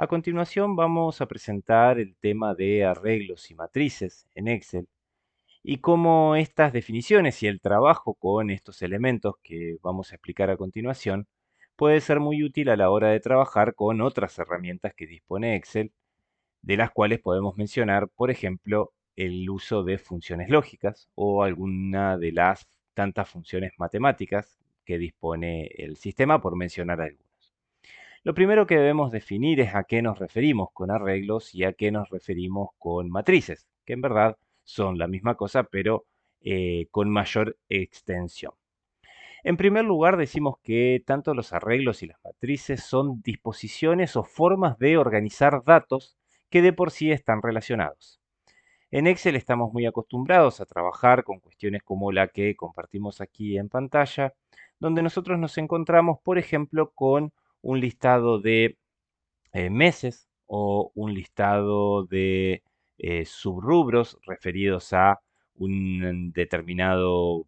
A continuación vamos a presentar el tema de arreglos y matrices en Excel y cómo estas definiciones y el trabajo con estos elementos que vamos a explicar a continuación puede ser muy útil a la hora de trabajar con otras herramientas que dispone Excel, de las cuales podemos mencionar, por ejemplo, el uso de funciones lógicas o alguna de las tantas funciones matemáticas que dispone el sistema, por mencionar algunas. Lo primero que debemos definir es a qué nos referimos con arreglos y a qué nos referimos con matrices, que en verdad son la misma cosa, pero con mayor extensión. En primer lugar, decimos que tanto los arreglos y las matrices son disposiciones o formas de organizar datos que de por sí están relacionados. En Excel estamos muy acostumbrados a trabajar con cuestiones como la que compartimos aquí en pantalla, donde nosotros nos encontramos, por ejemplo, con un listado de meses o un listado de subrubros referidos a un determinado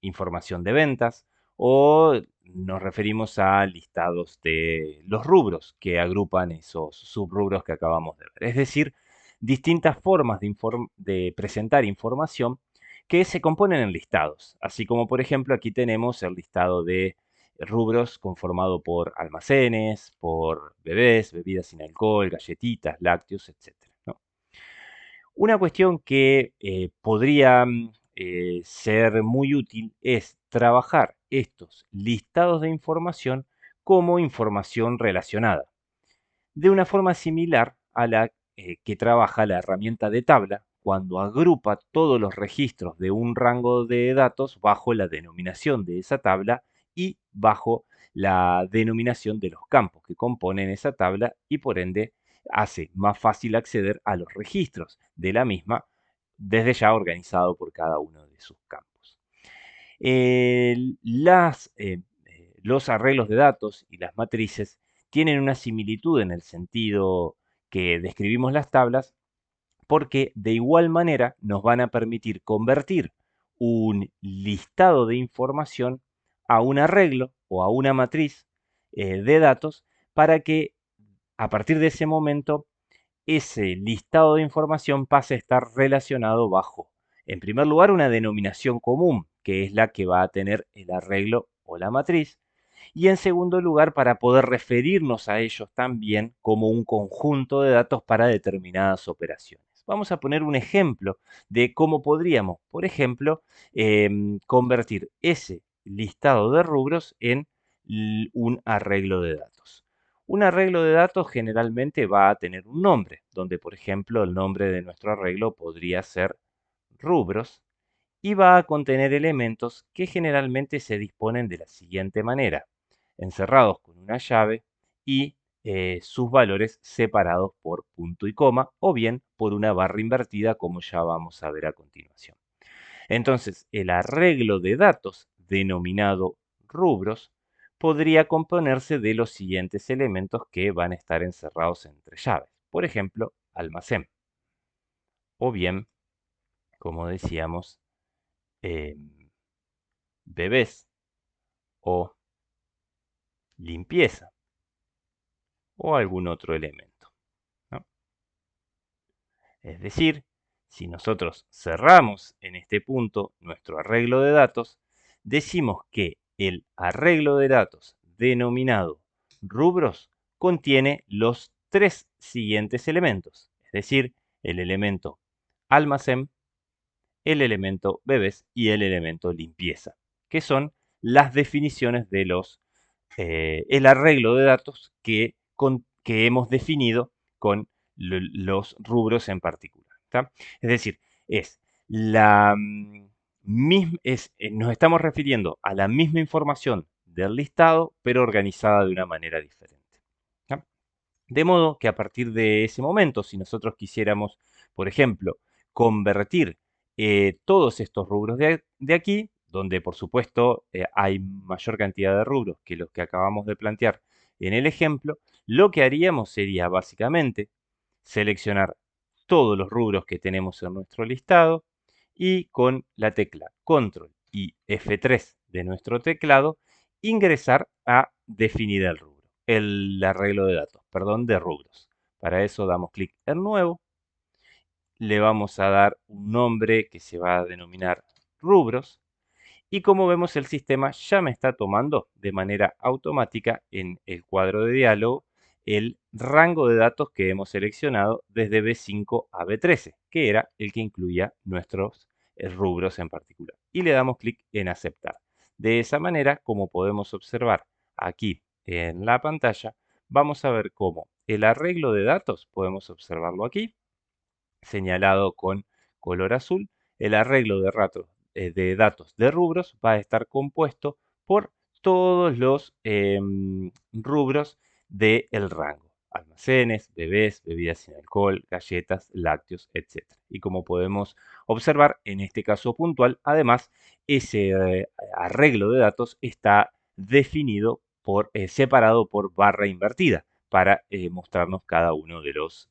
información de ventas, o nos referimos a listados de los rubros que agrupan esos subrubros que acabamos de ver. Es decir, distintas formas de presentar información que se componen en listados, así como por ejemplo aquí tenemos el listado de rubros conformado por almacenes, por bebés, bebidas sin alcohol, galletitas, lácteos, etcétera, ¿no? Una cuestión que podría ser muy útil es trabajar estos listados de información como información relacionada, de una forma similar a la que trabaja la herramienta de tabla cuando agrupa todos los registros de un rango de datos bajo la denominación de esa tabla y bajo la denominación de los campos que componen esa tabla y por ende hace más fácil acceder a los registros de la misma desde ya organizado por cada uno de sus campos. Los arreglos de datos y las matrices tienen una similitud en el sentido que describimos las tablas, porque de igual manera nos van a permitir convertir un listado de información a un arreglo o a una matriz de datos para que a partir de ese momento ese listado de información pase a estar relacionado bajo, en primer lugar, una denominación común, que es la que va a tener el arreglo o la matriz, y en segundo lugar, para poder referirnos a ellos también como un conjunto de datos para determinadas operaciones. Vamos a poner un ejemplo de cómo podríamos, por ejemplo, convertir ese listado de rubros en un arreglo de datos. Un arreglo de datos generalmente va a tener un nombre, donde por ejemplo el nombre de nuestro arreglo podría ser rubros y va a contener elementos que generalmente se disponen de la siguiente manera: encerrados con una llave y sus valores separados por punto y coma o bien por una barra invertida, como ya vamos a ver a continuación. Entonces, el arreglo de datos denominado rubros podría componerse de los siguientes elementos que van a estar encerrados entre llaves. Por ejemplo, almacén. O bien, como decíamos, em, bebés o limpieza o algún otro elemento, ¿no? Es decir, si nosotros cerramos en este punto nuestro arreglo de datos, decimos que el arreglo de datos denominado rubros contiene los tres siguientes elementos, es decir, el elemento almacén, el elemento bebés y el elemento limpieza, que son las definiciones de el arreglo de datos que hemos definido con los rubros en particular, ¿tá? Es decir, es la nos estamos refiriendo a la misma información del listado, pero organizada de una manera diferente, ¿tá? De modo que a partir de ese momento, si nosotros quisiéramos, por ejemplo, convertir todos estos rubros de aquí, donde por supuesto hay mayor cantidad de rubros que los que acabamos de plantear en el ejemplo, lo que haríamos sería básicamente seleccionar todos los rubros que tenemos en nuestro listado y con la tecla Control y F3 de nuestro teclado ingresar a definir el rubro, el arreglo de datos. perdón, de rubros. Para eso damos clic en Nuevo, le vamos a dar un nombre que se va a denominar rubros y como vemos el sistema ya me está tomando de manera automática en el cuadro de diálogo el rango de datos que hemos seleccionado desde B5 a B13, que era el que incluía nuestros rubros en particular. Y le damos clic en aceptar. De esa manera, como podemos observar aquí en la pantalla, vamos a ver cómo el arreglo de datos, podemos observarlo aquí, señalado con color azul, el arreglo de datos de rubros va a estar compuesto por todos los rubros del rango. Almacenes, bebés, bebidas sin alcohol, galletas, lácteos, etc. Y como podemos observar, en este caso puntual, además, ese arreglo de datos está definido separado por barra invertida para mostrarnos cada uno de los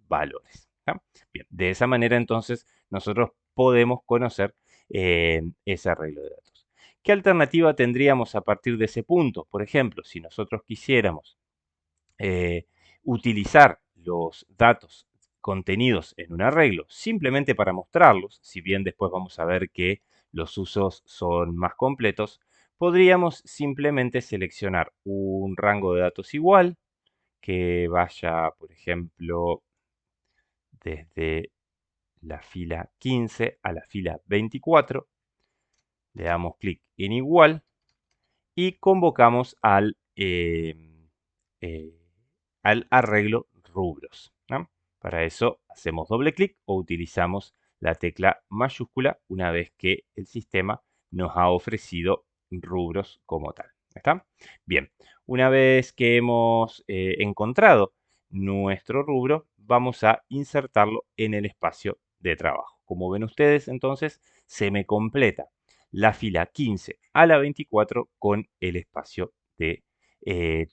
valores. ¿Tá? Bien, de esa manera entonces nosotros podemos conocer ese arreglo de datos. ¿Qué alternativa tendríamos a partir de ese punto? Por ejemplo, si nosotros quisiéramos eh, utilizar los datos contenidos en un arreglo simplemente para mostrarlos, si bien después vamos a ver que los usos son más completos, podríamos simplemente seleccionar un rango de datos igual que vaya, por ejemplo, desde la fila 15 a la fila 24, le damos clic en igual y convocamos eh, al arreglo rubros, ¿no? Para eso hacemos doble clic o utilizamos la tecla mayúscula una vez que el sistema nos ha ofrecido rubros como tal. ¿Está? Bien, una vez que hemos encontrado nuestro rubro, vamos a insertarlo en el espacio de trabajo. Como ven ustedes, entonces, se me completa la fila 15 a la 24 con el espacio de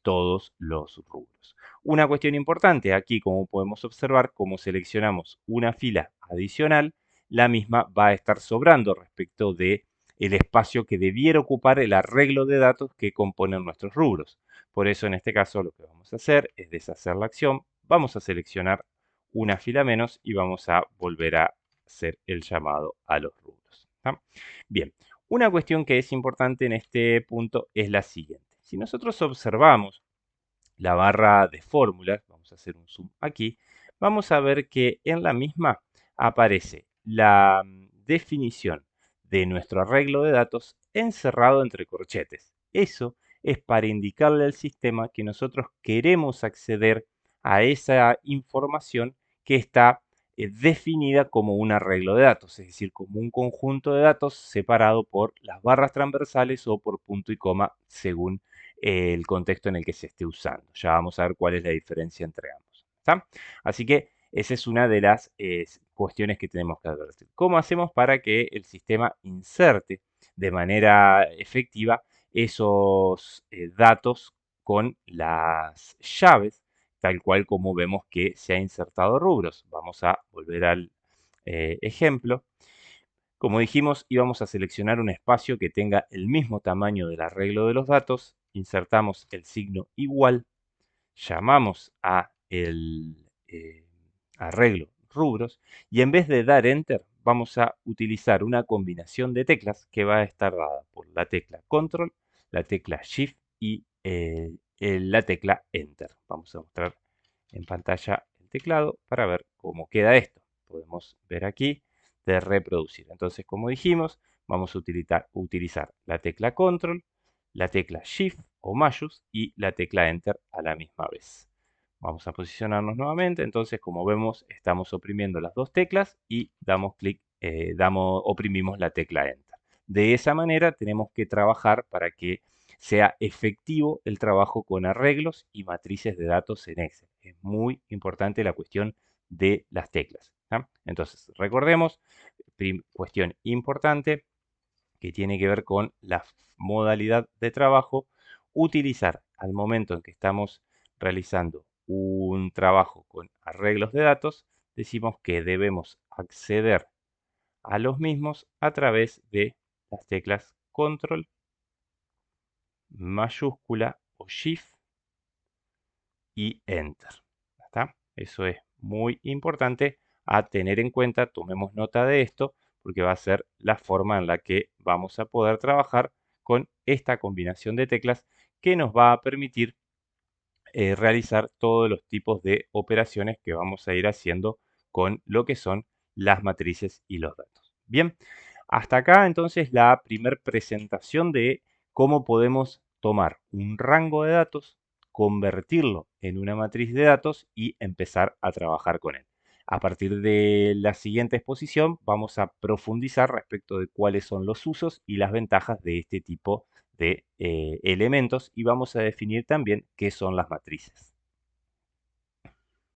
todos los rubros. Una cuestión importante aquí, como podemos observar, como seleccionamos una fila adicional, la misma va a estar sobrando respecto de el espacio que debiera ocupar el arreglo de datos que componen nuestros rubros. Por eso en este caso lo que vamos a hacer es deshacer la acción, vamos a seleccionar una fila menos y vamos a volver a hacer el llamado a los rubros. ¿Tá? Bien, una cuestión que es importante en este punto es la siguiente. Si nosotros observamos la barra de fórmulas, vamos a hacer un zoom aquí, vamos a ver que en la misma aparece la definición de nuestro arreglo de datos encerrado entre corchetes. Eso es para indicarle al sistema que nosotros queremos acceder a esa información que está definida como un arreglo de datos, es decir, como un conjunto de datos separado por las barras transversales o por punto y coma según el contexto en el que se esté usando. Ya vamos a ver cuál es la diferencia entre ambos. ¿Está? Así que esa es una de las cuestiones que tenemos que advertir. ¿Cómo hacemos para que el sistema inserte de manera efectiva esos datos con las llaves, tal cual como vemos que se ha insertado rubros? Vamos a volver al ejemplo. Como dijimos, íbamos a seleccionar un espacio que tenga el mismo tamaño del arreglo de los datos, insertamos el signo igual, llamamos a el arreglo rubros y en vez de dar enter vamos a utilizar una combinación de teclas que va a estar dada por la tecla control, la tecla shift y la tecla enter. Vamos a mostrar en pantalla el teclado para ver cómo queda esto. Podemos ver aquí de reproducir. Entonces, como dijimos, vamos a utilizar la tecla control, la tecla shift o mayús y la tecla enter a la misma vez. Vamos a posicionarnos nuevamente. Entonces, como vemos, estamos oprimiendo las dos teclas y damos clic, oprimimos la tecla enter. De esa manera tenemos que trabajar para que sea efectivo el trabajo con arreglos y matrices de datos en Excel. Es muy importante la cuestión de las teclas. ¿Ah? Entonces, recordemos, cuestión importante que tiene que ver con la modalidad de trabajo, utilizar al momento en que estamos realizando un trabajo con arreglos de datos, decimos que debemos acceder a los mismos a través de las teclas control, mayúscula o shift y Enter. ¿Está? Eso es muy importante a tener en cuenta, tomemos nota de esto, porque va a ser la forma en la que vamos a poder trabajar con esta combinación de teclas que nos va a permitir realizar todos los tipos de operaciones que vamos a ir haciendo con lo que son las matrices y los datos. Bien, hasta acá entonces la primer presentación de cómo podemos tomar un rango de datos, convertirlo en una matriz de datos y empezar a trabajar con él. A partir de la siguiente exposición vamos a profundizar respecto de cuáles son los usos y las ventajas de este tipo de elementos y vamos a definir también qué son las matrices.